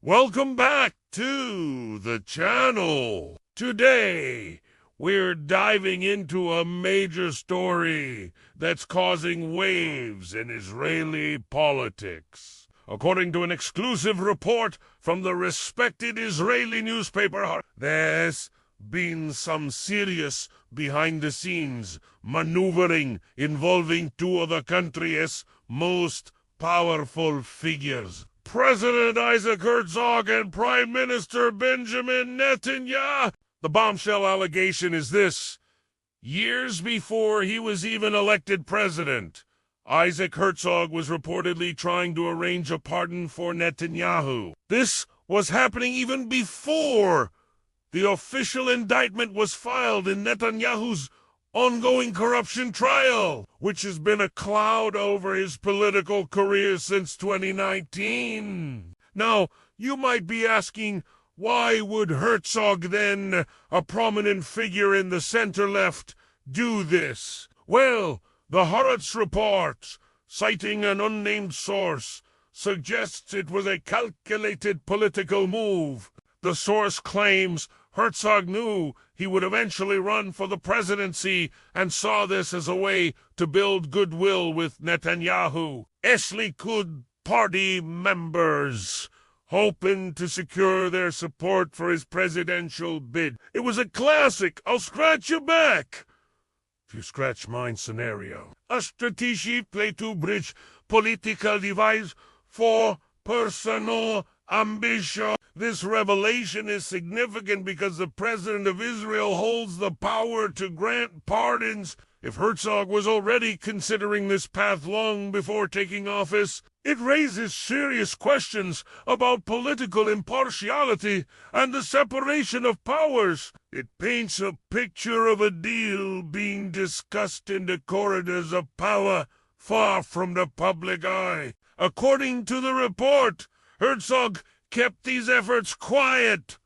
Welcome back to the channel. Today, we're diving into a major story that's causing waves in Israeli politics. According to an exclusive report from the respected Israeli newspaper, there's been some serious behind-the-scenes maneuvering involving two of the country's most powerful figures. President Isaac Herzog and Prime Minister Benjamin Netanyahu. The bombshell allegation is this: years before he was even elected president, Isaac Herzog was reportedly trying to arrange a pardon for Netanyahu. This was happening even before the official indictment was filed in Netanyahu's ongoing corruption trial, which has been a cloud over his political career since 2019. Now, you might be asking, why would Herzog then, a prominent figure in the center-left, do this? Well, the Haaretz report, citing an unnamed source, suggests it was a calculated political move. The source claims Herzog knew he would eventually run for the presidency and saw this as a way to build goodwill with Netanyahu. Likud party members, hoping to secure their support for his presidential bid. It was a classic "I'll scratch your back if you scratch mine" scenario. A strategic play to bridge political divides for personal ambition. This revelation is significant because the president of Israel holds the power to grant pardons. If Herzog was already considering this path long before taking office, it raises serious questions about political impartiality and the separation of powers. It paints a picture of a deal being discussed in the corridors of power, far from the public eye. According to the report, Herzog kept these efforts quiet.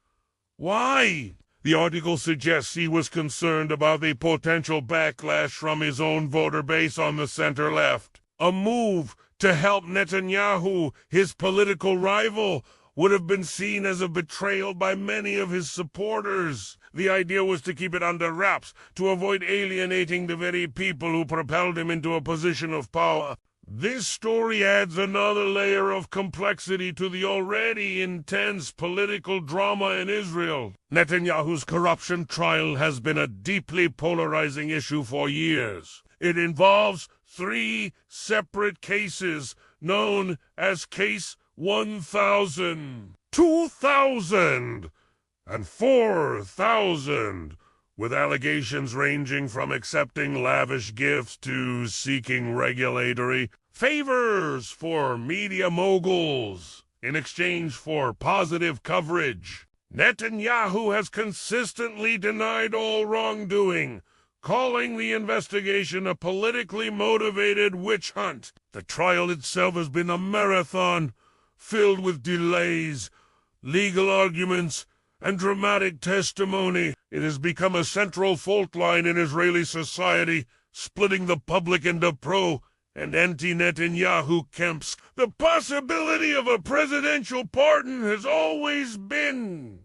Why? The article suggests he was concerned about the potential backlash from his own voter base on the center-left. A move to help Netanyahu, his political rival, would have been seen as a betrayal by many of his supporters. The idea was to keep it under wraps, to avoid alienating the very people who propelled him into a position of power. This story adds another layer of complexity to the already intense political drama in Israel. Netanyahu's corruption trial has been a deeply polarizing issue for years. It involves 3 separate cases known as Case 1000, 2000, and 4000. With allegations ranging from accepting lavish gifts to seeking regulatory favors for media moguls in exchange for positive coverage. Netanyahu has consistently denied all wrongdoing, calling the investigation a politically motivated witch hunt. The trial itself has been a marathon filled with delays, legal arguments, and dramatic testimony. It has become a central fault line in Israeli society, splitting the public into pro- and anti-Netanyahu camps. The possibility of a presidential pardon has always been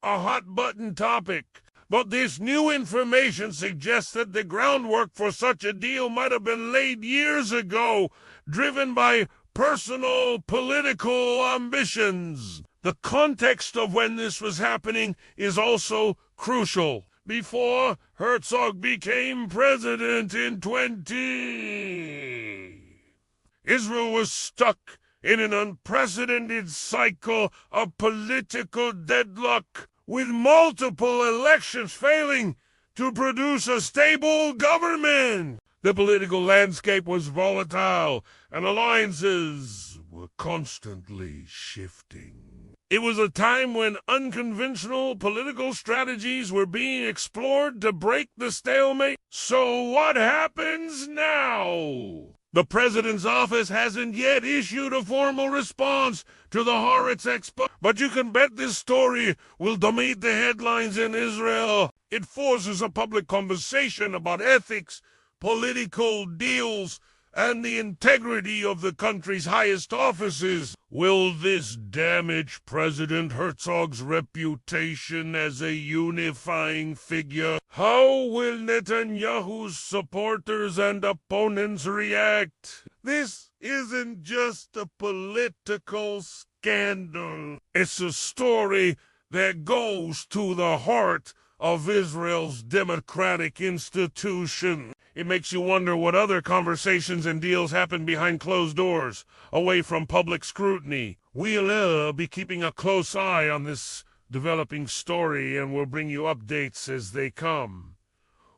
a hot-button topic, but this new information suggests that the groundwork for such a deal might have been laid years ago, driven by personal political ambitions. The context of when this was happening is also crucial. Before Herzog became president in 2020, Israel was stuck in an unprecedented cycle of political deadlock, with multiple elections failing to produce a stable government. The political landscape was volatile, and alliances were constantly shifting. It was a time when unconventional political strategies were being explored to break the stalemate. So what happens now? The president's office hasn't yet issued a formal response to the Haaretz expo, but you can bet this story will dominate the headlines in Israel. It forces a public conversation about ethics, political deals, and the integrity of the country's highest offices. Will this damage President Herzog's reputation as a unifying figure? How will Netanyahu's supporters and opponents react? This isn't just a political scandal. It's a story that goes to the heart of Israel's democratic institution. It makes you wonder what other conversations and deals happen behind closed doors, away from public scrutiny. We'll be keeping a close eye on this developing story, and we'll bring you updates as they come.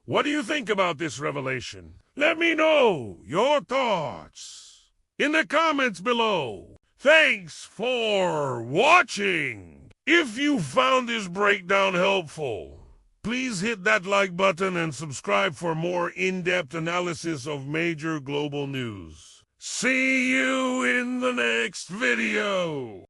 What do you think about this revelation? Let me know your thoughts in the comments below. Thanks for watching. If you found this breakdown helpful, please hit that like button and subscribe for more in-depth analysis of major global news. See you in the next video.